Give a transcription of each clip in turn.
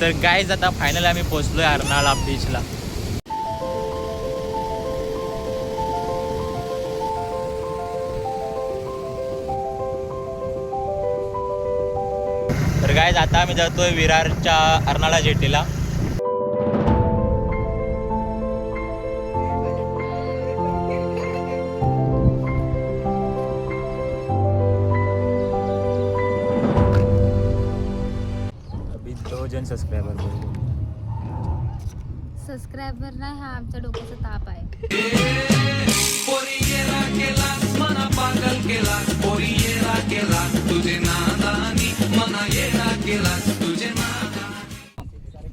तर गाईज आता फायनल आम्ही पोहोचलोय अर्नाळा बीचला. तर गाईज आता आम्ही जातोय विरारच्या अर्नाळा जेटीला. अभी 2 जण सबस्क्रायबर नाही, हा आमच्या डोक्याचा ताप आहे.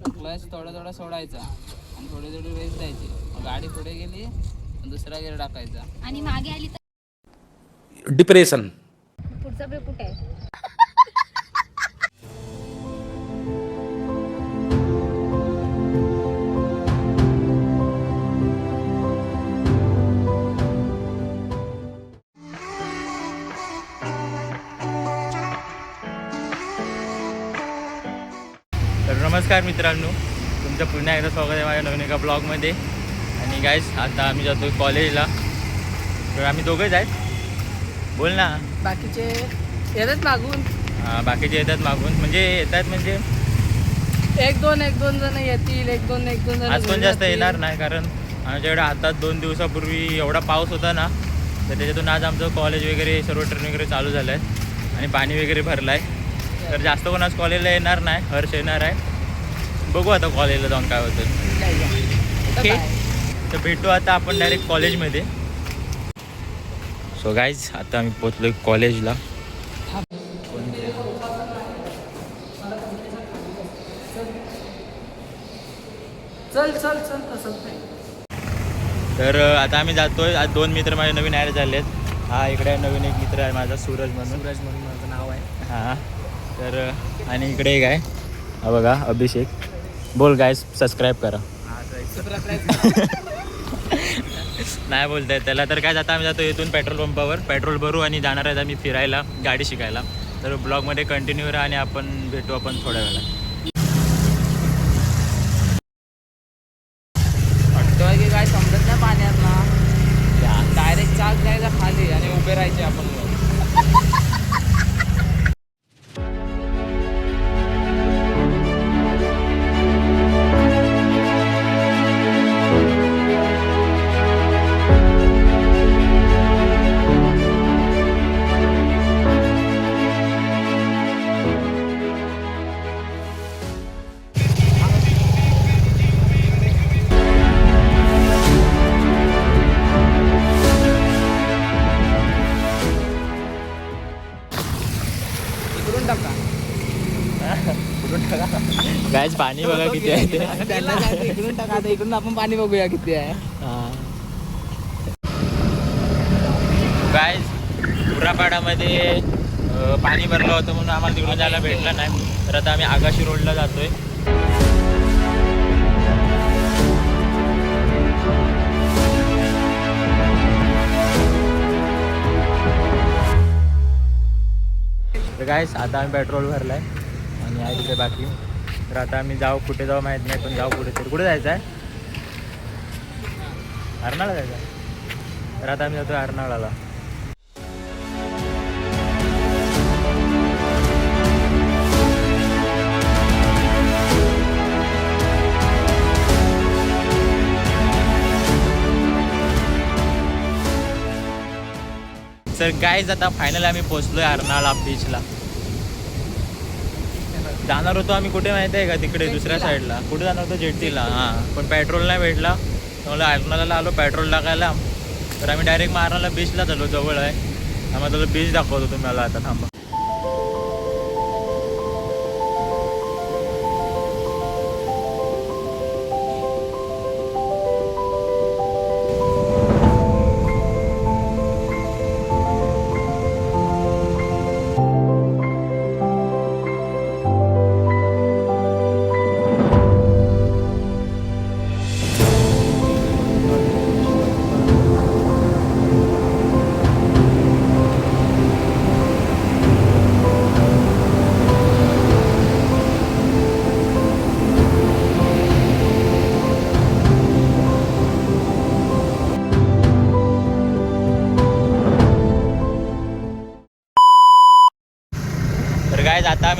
क्लच थोडा थोडा सोडायचा आणि थोडी थोडी रेस द्यायची. गाडी पुढे गेली दुसरा गेअर टाकायचा आणि मागे आली तर डिप्रेशन. पुढचा ब्रेक कुठे आहे? तर नमस्कार मित्रांनो, तुमचं पुन्हा एकदा स्वागत आहे माझ्या नवीन एका ब्लॉगमध्ये. आणि गाईस आता आम्ही जातो कॉलेजला. तर आम्ही दोघंच आहेत. बोल ना. बाकीचे येतात मागून. हां, बाकीचे येतात मागून. म्हणजे येतात म्हणजे एक दोन जण येतील. एक दोन जण आज पण जास्त येणार नाही, कारण आमच्याकडे आता 2 दिवसापूर्वी एवढा पाऊस होता ना, तर त्याच्यातून आज आमचं कॉलेज वगैरे सर्व ट्रेन वगैरे चालू झालं आहे आणि पाणी वगैरे भरलं आहे. तर जास्त कोण आज कॉलेजला येणार नाही. हर्ष येणार आहे. बघू आता कॉलेजला जाऊन काय होतं. ओके, तर भेटू आता आपण डायरेक्ट कॉलेजमध्ये. सो गाईज आता आम्ही पोचलो कॉलेजला. चल असं. तर आता आम्ही जातोय. आज 2 मित्र माझे नवीन ॲड झाले आहेत. हा इकडे नवीन एक मित्र आहे माझा, सूरज म्हणून माझं नाव आहे. हां, तर आणि इकडे एक आहे, हा बघा, अभिषेक. बोल गाईज, सबस्क्राईब करा. नाही बोलताय त्याला. तर काय जाता आम्ही जातो इथून पेट्रोल पंपावर, पेट्रोल भरू आणि जाणार आहेत आम्ही फिरायला, गाडी शिकायला. तर ब्लॉगमध्ये कंटिन्यू राहा आणि आपण भेटू आपण थोड्या वेळात. वाटतोय की काय समजत नाही पाण्यात ना. डायरेक्ट चाक जायचा खाली आणि उभे राहायचे आपण. गाईज पाणी बघा किती आहे ते. इकडून टाका. आता इकडून आपण पाणी बघूया किती आहे. गाईज पुरापाडामध्ये पाणी भरलं होतं म्हणून आम्हाला तिकडून जायला भेटलं नाही. तर आता आम्ही आगाशी रोडला जातोय. तर गाईज आता आम्ही पेट्रोल भरलं आहे आणि आहे तिकडे बाकी. तर आता आम्ही जाऊ, कुठे जाऊ माहीत नाही, पण जाऊ कुठे तरी. कुठे जायचं आहे? अर्नाळा जायचं आहे. तर आता आम्ही जातो अर्नाळाला. तर गाईज आता फायनल आम्ही पोहोचलोय अर्नाळा बीचला. जाणार होतो आम्ही कुठे माहिती आहे का, तिकडे दुसऱ्या साईडला. कुठे जाणार होतो? जेटीला. हां, पण पेट्रोल नाही भेटला. तर मला अर्नाळाला आलो पेट्रोल टाकायला. तर आम्ही डायरेक्ट अर्नाळा बीचला झालो, जवळ आहे. आम्हाला तुला बीच दाखवतो तुम्हाला आता. थांबा.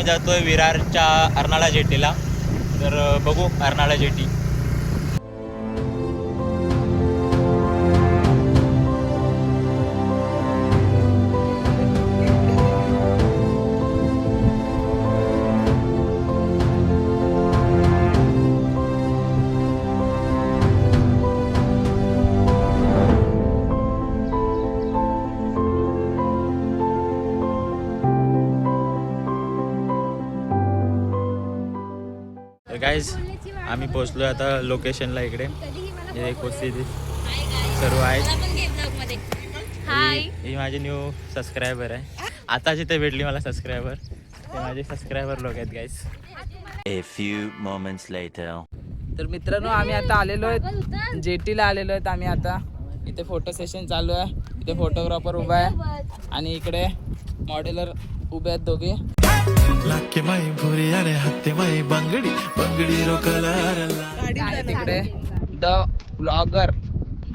जातोय विरारच्या अर्नाळा जेटीला. तर बघू अर्नाळा जेटी. गाईज आम्ही पोचलो आता लोकेशनला. इकडे हे कोस्ती सर्व आहेत. ही माझी न्यू सबस्क्रायबर आहे. आताच इथे भेटली मला सबस्क्रायबर. ते माझे सबस्क्रायबर लोक आहेत guys. A few moments later. तर मित्रांनो आम्ही आता आलेलो आहेत जेटीला आलेलो आहेत आम्ही आता. इथे फोटो सेशन चालू आहे. इथे फोटोग्राफर उभा आहे आणि इकडे मॉडेलर उभे आहेत दोघे. लाके माई भुरी अरे हत्ते माई बंगडी बंगडी आणि तिकडे द ब्लॉगर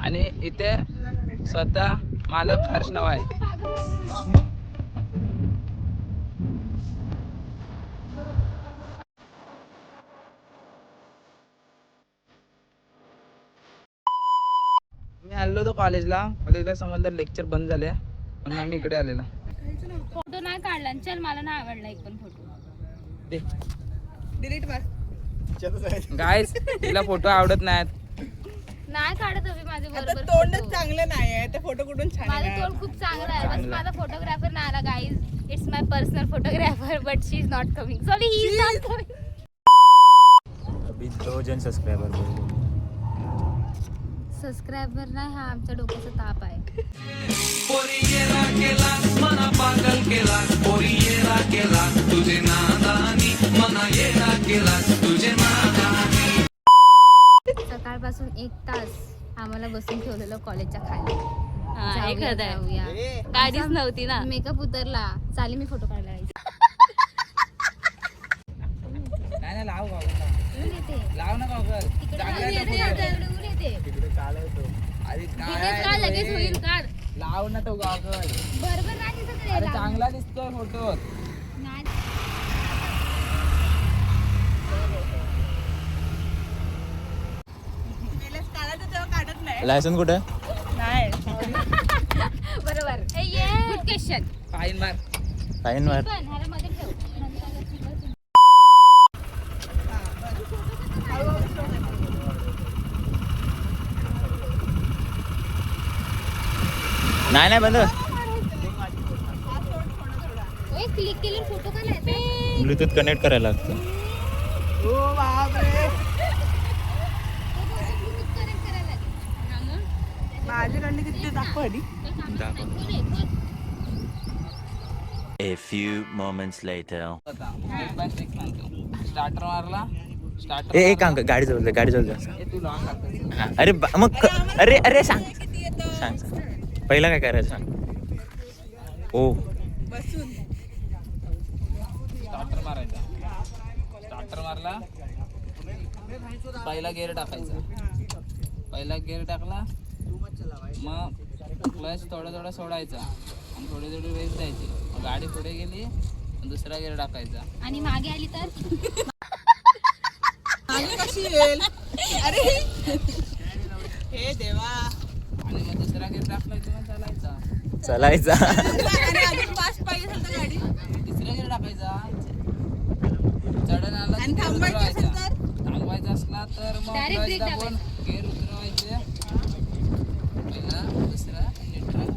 आणि इथे स्वतः मालक हर्षणाव आहे. मी आलो होतो कॉलेजला समजलं लेक्चर बंद झाले म्हणून आम्ही इकडे आलेलो. फोटो नाही काढला. चल मला नाही आवडला एक पण फोटो. डिलीट मार. गाईस तिला फोटो आवडत नाहीत. नाही काढत हवी माझे बरोबर. तोंडच चांगलं नाही आहे ते फोटो कुठून छान माझं तोंड खूप चांगलं आहे. बस माझा फोटोग्राफर नाही आला guys. It's my personal photographer but she is not coming. Sorry he is not coming. अभी 2 जण सबस्क्रायबर. सबस्क्रायबर नाही हा आमच्या डोक्याचा ताप आहे. सकाळपासून 1 तास आम्हाला बसून ठेवलेलं कॉलेजच्या खाली. जाऊया. गाडीच नव्हती ना. मेकअप उतरला. चाली मी फोटो काढला. नाही लाव ऊन येते. लाव ना गॉगल. अरे काय लगेच होईल काढ. लाव ना तो गॉगल. बरोबर नाही दिसत रे. अरे चांगला दिसतोय फोटो. नाही. काढत नाही लायसन कुठे? नाही बरोबर. Good question. फाईन मार. फाईन मार. पण ह्याला मध्ये ठेव. नाही बंद. क्लिक केल्यावर फोटो का नाही? ब्लूटूथ कनेक्ट करायला लागतं. ओ बापरे माझ्याकडनं किती दाखव आधी. A few moments later. Starter मारला. स्टार्टर ए काम कर. गाडी जवळ गाडी जवळ जा. तू लॉंग करतोस. हा, अरे मग अरे सांग सांग. पहिला काय करायचं सांग. ओ बसून स्टार्टर मारायचा. स्टार्टर मारला. पहिला गेअर टाकायचा. पहिला गेअर टाकला मग क्लच थोडं सोडायचा आणि थोडी रेस द्यायची. मग गाडी पुढे गेली दुसरा गेअर टाकायचा आणि मागे आली तर मागे कशी येईल. अरे हे देवा. आणि मग दुसरा गेअर टाकला की मग चालायचा. चालायचा. आणि अजून फास्ट पाहिजे असेल तर गाडी तिसरा गेअर टाकायचा. चढण आला आणि थांबायचं असेल तर थांबवायचा असला तर मग Direct क्लच brake दाबून गेअर उतरवायचे. पहिला दुसरा न्यूट्रल.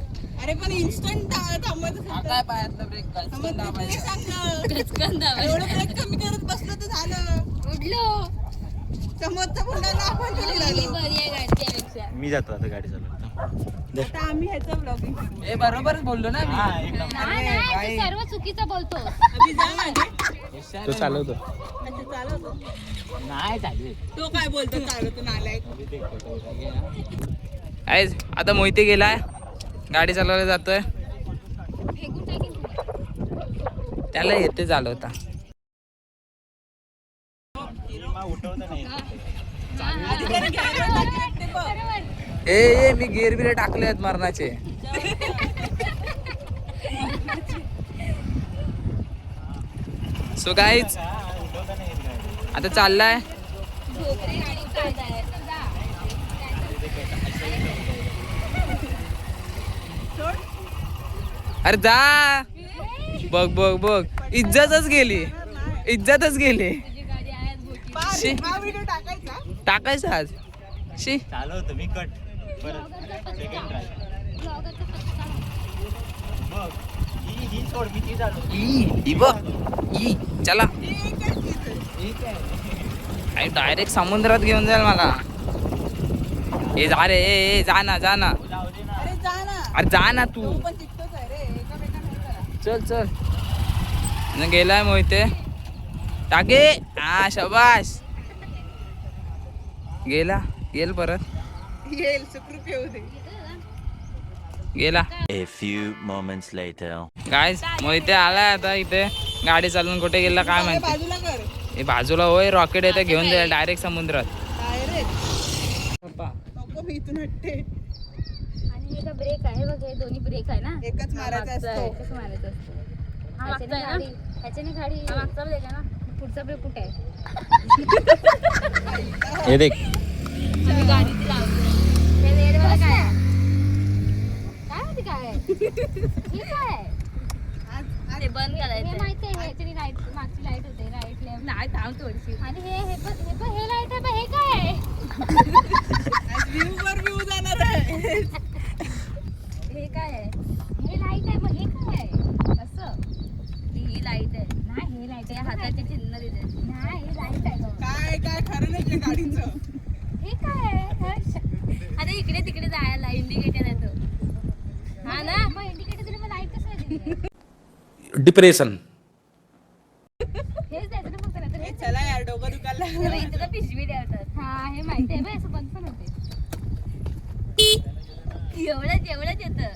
अरे पण इन्स्टंट थांबवायचं हा असेल काय तर पायातला ब्रेक काय मग ते दाबायचा. सांग ना. एवढं ब्रेक कमी करत बसलं तर झालं. उडलो. समोरचा पुन्हा आपण कधी लागलो. बरी आहे गाडीपेक्षा. मी जातो आता गाडी चालवतो. आता आम्ही ह्याचं ब्लॉगिंग हे बरोबरच बोललो ना मी. नाही, तू सर्व चुकीचं बोलतो. अभि जा मागे. तो चालवतो. अच्छा चालवतो. नाही चालू. तो काय बोलतो चालवतो नालायक. आता मोहिते गेलाय. गाडी चालवायला जातोय. फेकून टाकीन तुला. त्याला येते चालवता. अधिकारी घ्यायला लागले ते बघ. ए मी गेअर बिर टाकले आहेत मरणाचे. सो गाईज आता चाललाय अरे जा बघ बघ बघ इज्जतच गेली शी. टाकायचं आज शी चालवतो मी कट परत सेकंड ट्राय बघ ही सोड मी ती चालू ई बघ ई चला डायरेक्ट समुद्रात घेऊन जाईल मला ए जा रे ए जा ना जाऊ दे ना अरे जा ना अरे जा ना तू पण तिकतोच आहे रे एकामेकांना हे करा. चल न गेलाय मोहिते टाके हा शबाश गेल परत येईल सुखरूप येऊ दे. गेला A few moments later. Guys Mohite आलाय आता इथे गाडी चालवून कुठे गेला काय अरे माहिती बाजूला कर हे बाजूला होय रॉकेट येते घेऊन जाईल डायरेक्ट समुद्रात डायरेक्ट नको मी इथून हटते. आणि हे ब्रेक आहे बघ, हे दोन्ही ब्रेक आहे ना, एकच मारायचा असतो. एकच मारायचं असतं. ह्याच्याने गाडी मागचा ब्रेक आहे ना, पुढचा ब्रेक कुठे आहे? हे देख आम्ही गाडी ती लावतो. हे रेडवाला काय आहे? काय माहिती काय आहे? हे काय आहे? ते बंद करायचं. हे माहिती आहे, ह्याच्याने लाईट, मागची लाईट होते, राईट लेफ्ट. नाही थांब थोडीशी. आणि हे लाईट आहे, हे काय आहे? व्ह्यू वर व्ह्यू जाणार आहे. हे काय आहे? हे लाईट आहे, मग हे काय आहे? असं ही लाईट आहे. नाही हे लाईट आहे, हाताचे चिन्ह दिले. नाही हे लाईट आहे गं. काय काय खरं नाही त्या गाडीचं. हे काय आहे? आता इकडे तिकडे जायला इंडिकेटर आहे तो. हा ना, मग इंडिकेटर दिले, मग लाईट कसं दिली? डिप्रेशन. हेच द्यायचं ना फक्त, नाहीतर ए, चला यार डोकं दुखायला लागलं. इथे तर पिशवी द्यावतात. हा हे माहिती आहे बाई, असं बंद पण होते. एवढंच येतं.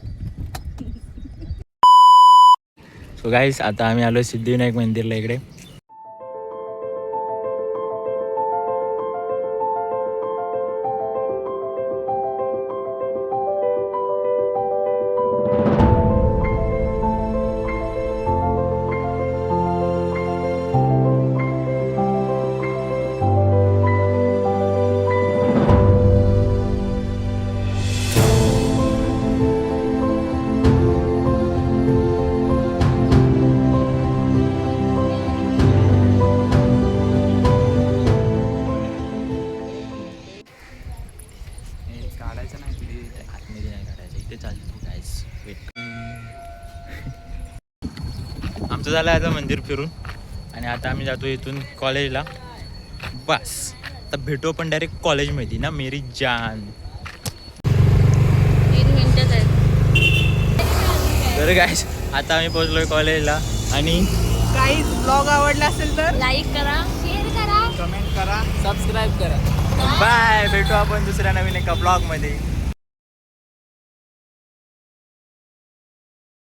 सो गाईस आता आम्ही आलो सिद्धिविनायक मंदिरला इकडे. काढायचं नाही आतमध्ये नाही काढायचं, इथे चालतो गाईस. आमचं झालं आता मंदिर फिरून आणि आता आम्ही जातो इथून कॉलेजला. बस आता भेटू आपण डायरेक्ट कॉलेजमध्ये ना मेरी जान. 3 मिनिटच आहेत. तर गाईस आता आम्ही पोहोचलोय कॉलेजला आणि गाईज ब्लॉग आवडला असेल तर लाईक करा, शेअर करा. कमेंट करा सबस्क्राईब करा बाय. भेटू आपण दुसऱ्या नवीन एका ब्लॉगमध्ये.